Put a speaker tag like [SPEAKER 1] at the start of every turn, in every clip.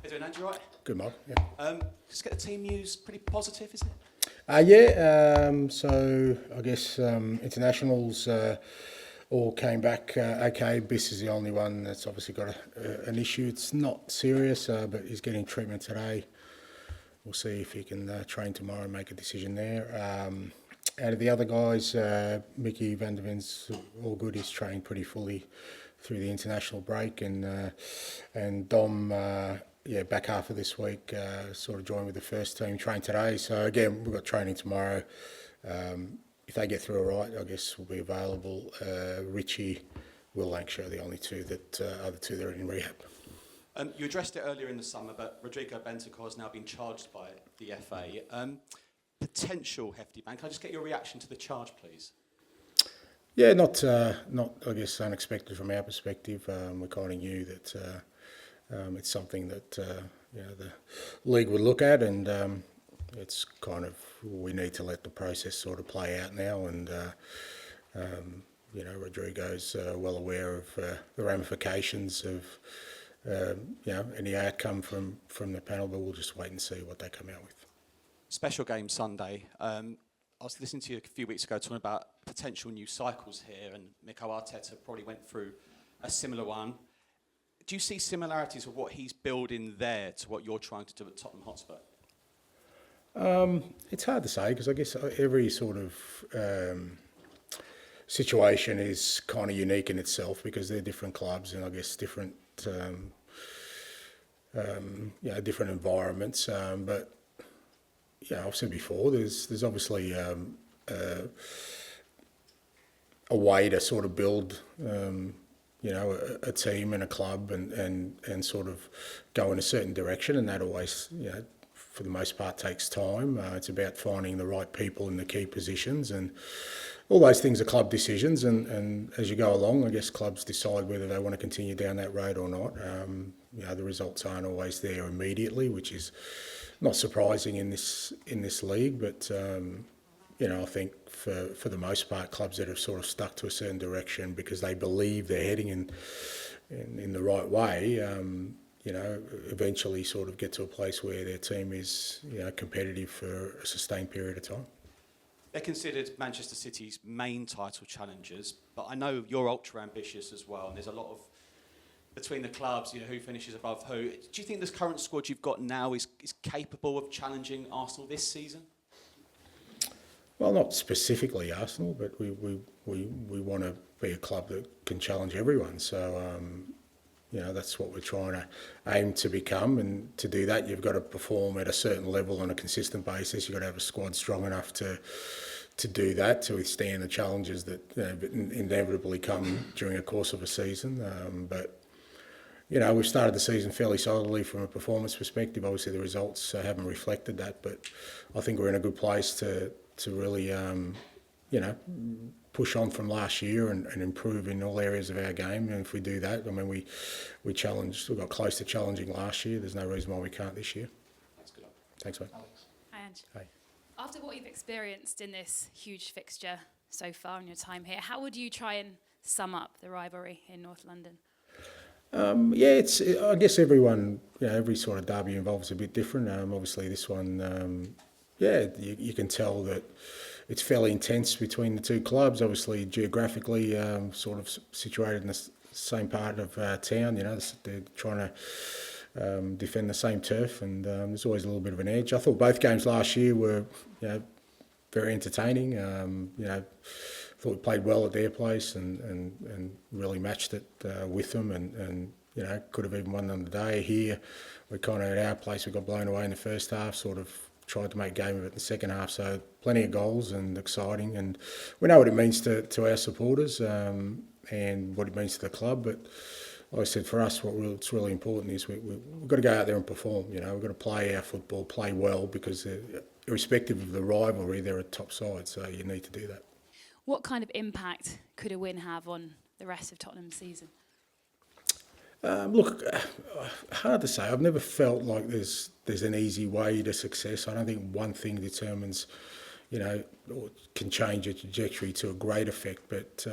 [SPEAKER 1] How you doing, Ange? You all right?
[SPEAKER 2] Good, Mark. Yeah.
[SPEAKER 1] Just get the team news pretty positive, isn't it?
[SPEAKER 2] So I guess internationals all came back okay. Biss is the only one that's obviously got an issue. It's not serious, but he's getting treatment today. We'll see if he can train tomorrow and make a decision there. Out of the other guys, Mickey van der Ven's all good. He's trained pretty fully through the international break, and Dom, back half of this week, sort of joined with the first team, trained today. So again, we've got training tomorrow. If they get through all right, I guess we'll be available. Richie, Will Lancashire are the only two that other two that are in rehab.
[SPEAKER 1] You addressed it earlier in the summer, but Rodrigo Bentancur has now been charged by the FA. Potential hefty ban. Can I just get your reaction to the charge, please?
[SPEAKER 2] Yeah, not I guess unexpected from our perspective. We kind of knew that it's something that the league would look at, and it's kind of we need to let the process sort of play out now. And Rodrigo's well aware of the ramifications of any outcome from the panel, but we'll just wait and see what they come out with.
[SPEAKER 1] Special game Sunday. I was listening to you a few weeks ago talking about potential new cycles here, and Mikel Arteta probably went through a similar one. Do you see similarities with what he's building there to what you're trying to do at Tottenham Hotspur?
[SPEAKER 2] It's hard to say because I guess every sort of situation is kind of unique in itself because they're different clubs and I guess different different environments. But I've said before, there's obviously a way to sort of build a team and a club and sort of go in a certain direction, and that always for the most part takes time. It's about finding the right people in the key positions, and all those things are club decisions, and as you go along, I guess clubs decide whether they want to continue down that road or not. The results aren't always there immediately, which is not surprising in this league, but I think for the most part, clubs that have sort of stuck to a certain direction because they believe they're heading in the right way, eventually sort of get to a place where their team is competitive for a sustained period of time.
[SPEAKER 1] They're considered Manchester City's main title challengers, but I know you're ultra ambitious as well, and there's a lot of between the clubs, who finishes above who. Do you think this current squad you've got now is capable of challenging Arsenal this season?
[SPEAKER 2] Well, not specifically Arsenal, but we want to be a club that can challenge everyone. So, that's what we're trying to aim to become. And to do that, you've got to perform at a certain level on a consistent basis. You've got to have a squad strong enough to do that, to withstand the challenges that inevitably come during the course of a season. But we've started the season fairly solidly from a performance perspective. Obviously, the results haven't reflected that, but I think we're in a good place to really, push on from last year and improve in all areas of our game. And if we do that, we got close to challenging last year. There's no reason why we can't this year.
[SPEAKER 1] That's good.
[SPEAKER 2] Thanks, mate.
[SPEAKER 1] Alex.
[SPEAKER 3] Hi, Ange.
[SPEAKER 2] Hey.
[SPEAKER 3] After what you've experienced in this huge fixture so far in your time here, how would you try and sum up the rivalry in North London?
[SPEAKER 2] I guess everyone, every sort of derby involves a bit different. Obviously, this one, you can tell that it's fairly intense between the two clubs. Obviously, geographically, sort of situated in the same part of town. They're trying to defend the same turf, and there's always a little bit of an edge. I thought both games last year were, very entertaining. Thought we played well at their place and really matched it with them, and could have even won them today. Here, we kind of at our place we got blown away in the first half. Sort of tried to make game of it in the second half. So plenty of goals and exciting, and we know what it means to our supporters and what it means to the club. But like I said, for us, what's really important is we've got to go out there and perform. We've got to play our football, play well, because irrespective of the rivalry, they're a top side. So you need to do that.
[SPEAKER 3] What kind of impact could a win have on the rest of Tottenham's season?
[SPEAKER 2] Look, hard to say. I've never felt like there's an easy way to success. I don't think one thing determines, or can change a trajectory to a great effect. But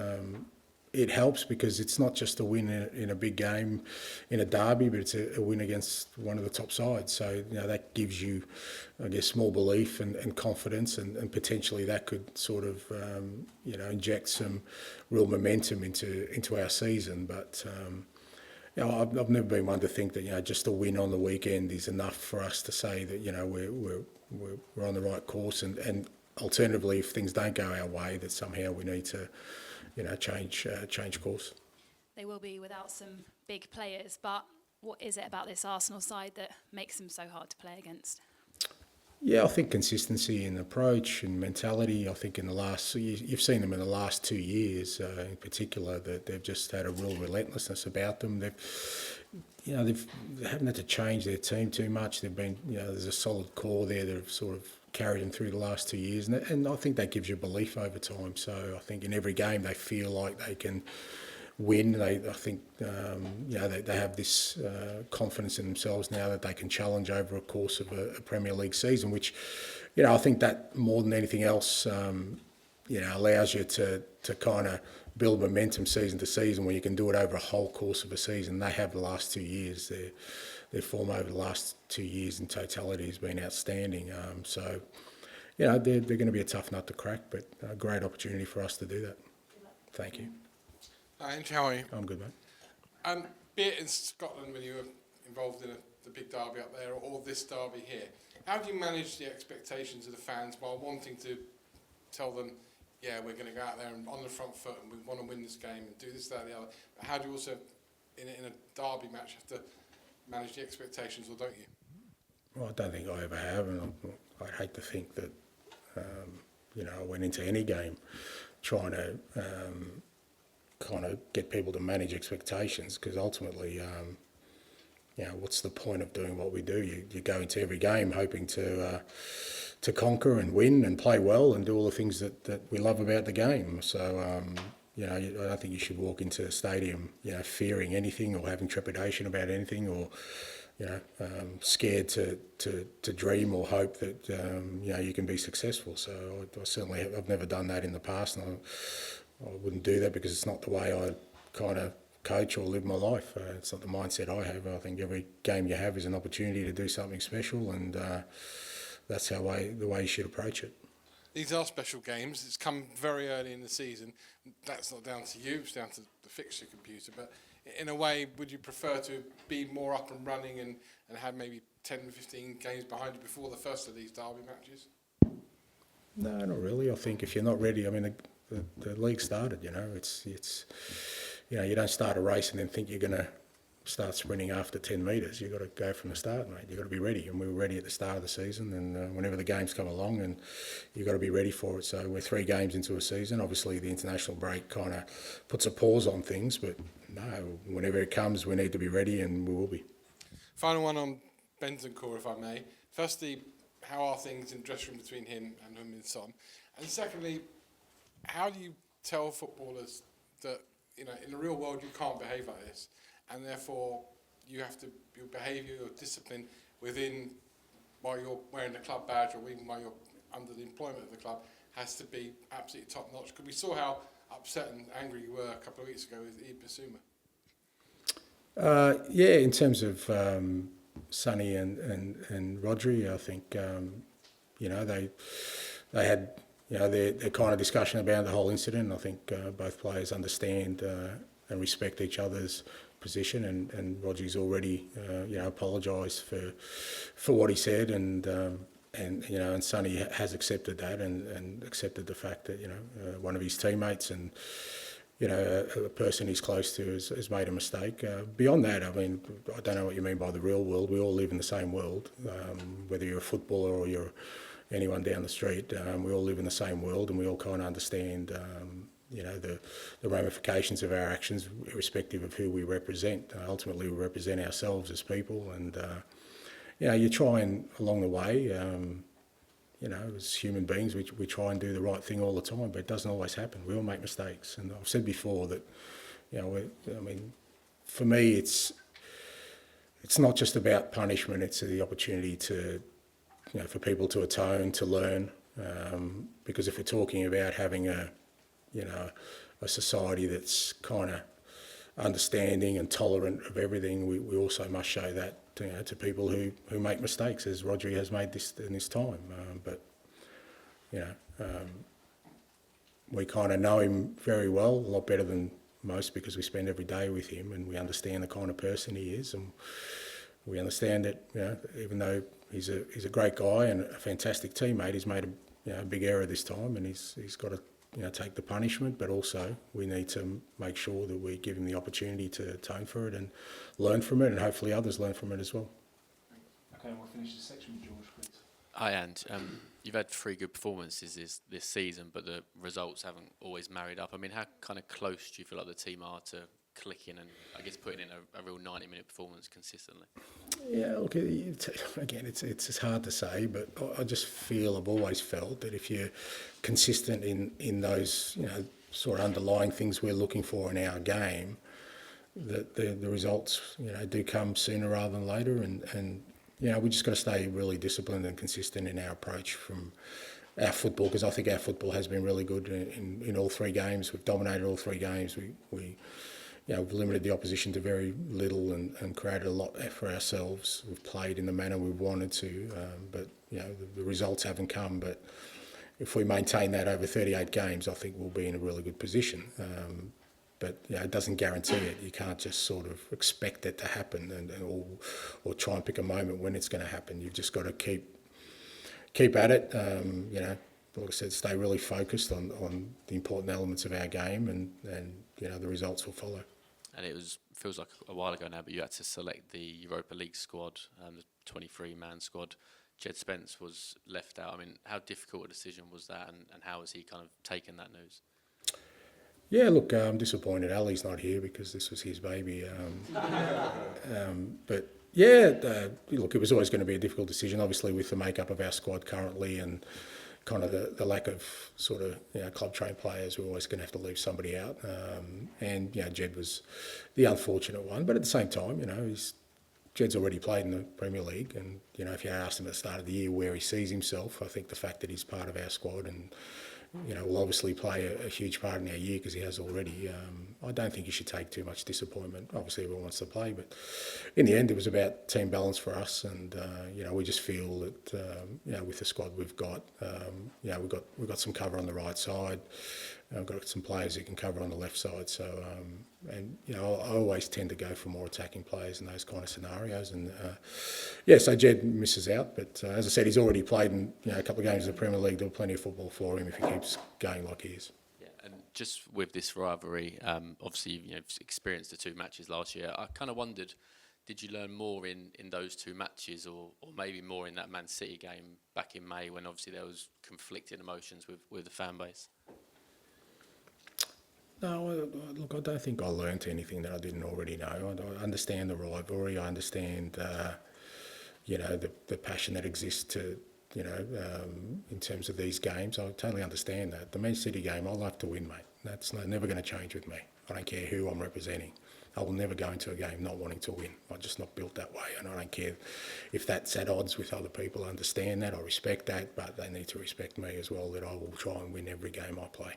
[SPEAKER 2] it helps because it's not just a win in a big game, in a derby, but it's a win against one of the top sides. So that gives you, I guess, more belief and confidence, and potentially that could sort of inject some real momentum into our season. But I've never been one to think that just a win on the weekend is enough for us to say that we're on the right course, and alternatively, if things don't go our way, that somehow we need to change course.
[SPEAKER 3] They will be without some big players, but what is it about this Arsenal side that makes them so hard to play against?
[SPEAKER 2] Yeah, I think consistency in approach and mentality. I think you've seen them in the last 2 years, in particular, that they've just had a real relentlessness about them. They haven't had to change their team too much. They've been, there's a solid core there that have sort of carried them through the last 2 years, and I think that gives you belief over time. So I think in every game they feel like they can win. I think they have this confidence in themselves now that they can challenge over a course of a Premier League season, which I think that more than anything else allows you to kind of build momentum season to season when you can do it over a whole course of a season. They have the last 2 years. Their form over the last 2 years in totality has been outstanding. So they're going to be a tough nut to crack, but a great opportunity for us to do that. Thank you.
[SPEAKER 4] Ange, how are you?
[SPEAKER 2] I'm good, mate.
[SPEAKER 4] Be it in Scotland when you were involved in the big derby up there, or this derby here, how do you manage the expectations of the fans while wanting to tell them, yeah, we're going to go out there and on the front foot and we want to win this game and do this, that, and the other? But how do you also, in a derby match, have to manage the expectations, or don't you?
[SPEAKER 2] Well, I don't think I ever have, and I'd hate to think that, I went into any game trying to kind of get people to manage expectations, because ultimately, what's the point of doing what we do? You go into every game hoping to conquer and win and play well and do all the things that we love about the game. So, I don't think you should walk into a stadium, fearing anything or having trepidation about anything, or scared to dream or hope that you can be successful. So I've never done that in the past, and I wouldn't do that because it's not the way I kind of coach or live my life. It's not the mindset I have. I think every game you have is an opportunity to do something special, and that's the way you should approach it.
[SPEAKER 4] These are special games. It's come very early in the season. That's not down to you, it's down to the fixture computer. But in a way, would you prefer to be more up and running and have maybe 10, 15 games behind you before the first of these derby matches?
[SPEAKER 2] No, not really. I think if you're not ready, I mean, the league started, it's you don't start a race and then think you're going to start sprinting after 10 metres. You've got to go from the start, mate. You've got to be ready, and we were ready at the start of the season, and whenever the games come along, and you've got to be ready for it. So we're 3 games into a season. Obviously the international break kind of puts a pause on things, but no, whenever it comes we need to be ready, and we will be.
[SPEAKER 4] Final one on Bentancur, if I may. Firstly, how are things in the dressing room between him and heung-min Son? And secondly, how do you tell footballers that, in the real world you can't behave like this, and therefore you have to, your behaviour, your discipline within, while you're wearing the club badge or even while you're under the employment of the club, has to be absolutely top notch? Because we saw how upset and angry you were a couple of weeks ago with Bissouma.
[SPEAKER 2] In terms of Sonny and Rodri, I think they had their kind of discussion about the whole incident. I think both players understand and respect each other's position, and Rodri's already apologised for what he said, and Sonny has accepted that and accepted the fact that one of his teammates and a person he's close to has made a mistake. Beyond that, I mean, I don't know what you mean by the real world. We all live in the same world, whether you're a footballer or you're anyone down the street. We all live in the same world, and we all kind of understand the ramifications of our actions, irrespective of who we represent. Ultimately, we represent ourselves as people, and you try and along the way, as human beings, we try and do the right thing all the time, but it doesn't always happen. We all make mistakes, and I've said before that, for me, it's not just about punishment. It's the opportunity to, for people to atone, to learn, because if we're talking about having a a society that's kind of understanding and tolerant of everything, we also must show that to people who make mistakes, as Rodri has made this in this time. But we kind of know him very well, a lot better than most, because we spend every day with him and we understand the kind of person he is, and we understand that even though he's a great guy and a fantastic teammate, he's made a big error this time, and he's got to take the punishment, but also we need to make sure that we give him the opportunity to atone for it and learn from it, and hopefully others learn from it as well.
[SPEAKER 5] Okay, we'll finish this section with George, please.
[SPEAKER 6] Hi, and you've had 3 good performances this season, but the results haven't always married up. I mean, how kind of close do you feel like the team are to clicking and, I guess, putting in a real 90-minute performance consistently?
[SPEAKER 2] Yeah, look, again, it's hard to say, but I just feel, I've always felt that if you're consistent in those sort of underlying things we're looking for in our game, that the results do come sooner rather than later, and we just got to stay really disciplined and consistent in our approach from our football, because I think our football has been really good in all 3 games. We've dominated all 3 games. We've limited the opposition to very little and created a lot for ourselves. We've played in the manner we wanted to, but the results haven't come. But if we maintain that over 38 games, I think we'll be in a really good position. But it doesn't guarantee it. You can't just sort of expect it to happen or try and pick a moment when it's going to happen. You've just got to keep at it. Like I said, stay really focused on the important elements of our game, and the results will follow.
[SPEAKER 6] And it feels like a while ago now, but you had to select the Europa League squad, the 23-man squad. Djed Spence was left out. I mean, how difficult a decision was that, and how has he kind of taken that news?
[SPEAKER 2] Yeah, look, I'm disappointed Ali's not here, because this was his baby. But yeah, look, it was always going to be a difficult decision, obviously, with the makeup of our squad currently and kind of the lack of sort of club trained players. We're always going to have to leave somebody out, and Djed was the unfortunate one. But at the same time, Djed's already played in the Premier League, and if you asked him at the start of the year where he sees himself, I think the fact that he's part of our squad and will obviously play a huge part in our year, because he has already. I don't think he should take too much disappointment. Obviously, everyone wants to play, but in the end, it was about team balance for us, and we just feel that with the squad we've got, we've got some cover on the right side. I've got some players who can cover on the left side. So, I always tend to go for more attacking players in those kind of scenarios. And so Djed misses out. But as I said, he's already played in a couple of games in the Premier League. There'll be plenty of football for him if he keeps going like he is.
[SPEAKER 6] Yeah, and just with this rivalry, obviously you've experienced the 2 matches last year. I kind of wondered, did you learn more in those 2 matches, or maybe more in that Man City game back in May, when obviously there was conflicting emotions with the fan base?
[SPEAKER 2] No, look, I don't think I learnt anything that I didn't already know. I understand the rivalry. I understand, the passion that exists in terms of these games. I totally understand that. The Man City game, I'll have to win, mate. That's never going to change with me. I don't care who I'm representing. I will never go into a game not wanting to win. I'm just not built that way, and I don't care if that's at odds with other people. I understand that. I respect that, but they need to respect me as well, that I will try and win every game I play.